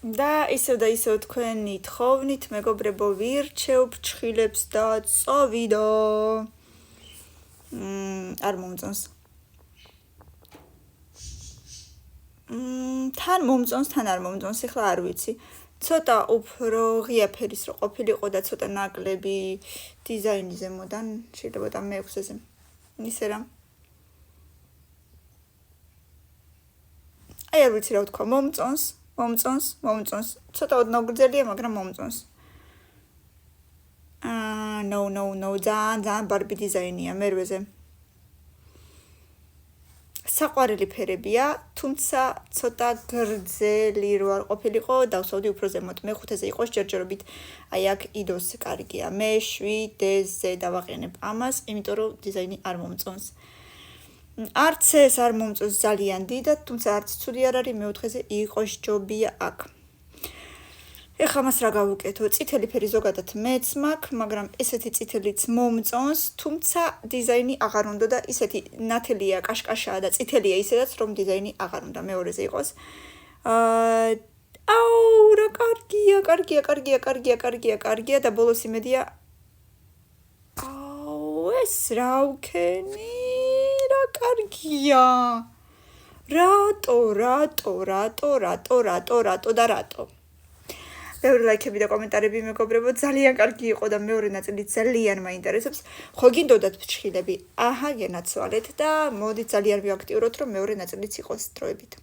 და ისევ თქვენი თხოვნით მეგობრებო ვირჩევ ფრჩხილებს და წავიდო. არ მომწონს. თან მომწონს, თან არ მომწონს, ეხლა არ ვიცი. ცოტა უფრო ღია ფერის რო ყოფილიყო და ცოტა ნაკლები დიზაინი ზემოდან, შეიძლება მე-6-ზე. ისე რა. აი არ ვიცი რა ვთქვა, მომწონს. ცოტა ოდნავ გრძელია, მაგრამ მომწონს. No, ძალიან ბარბი დიზაინია მერვეზე. საყვარელი ფერებია, თუმცა ცოტა გრძელი რო არ ყოფილიყო, დავსვავდი უფრო ზემოთ. მე-5-ზე იყოს ჯერჯერობით. აი აქ იდოს კარგია. მე-7-ზე დავაყენებ ამას, იმიტომ რომ დიზაინი არ მომწონს. არც ეს არ მომწონს ძალიან დიდად, თუმცა არც ცუდი არ არის, მე-4-ზე იყოს ჯობია აქ. ეხლა მას რა გავუკეთო? წითელი ფერი ზოგადად მეც მაქვს, მაგრამ ესეთი წითელიც მომწონს, თუმცა დიზაინი აღარ უნდა და ისეთი ნათელია, კაშკაშაა და წითელია ისედაც, რომ დიზაინი აღარ უნდა მე-2-ზე იყოს. აუ, რა კარგია და ბოლოს იმედია. აუ, ეს რა ვქენი? რა კარგია. რატო? ბევრი ლაიქები და კომენტარები მეგობრებო, ძალიან კარგი იყო და მეორე ნაწილი ძალიან მაინტერესებს. ხო გინდოდათ ფრჩხილები? აჰა, გენაცვალეთ და მოდით ძალიან ვიაქტიუროთ, რომ მეორე ნაწილიც იყოს დროებით.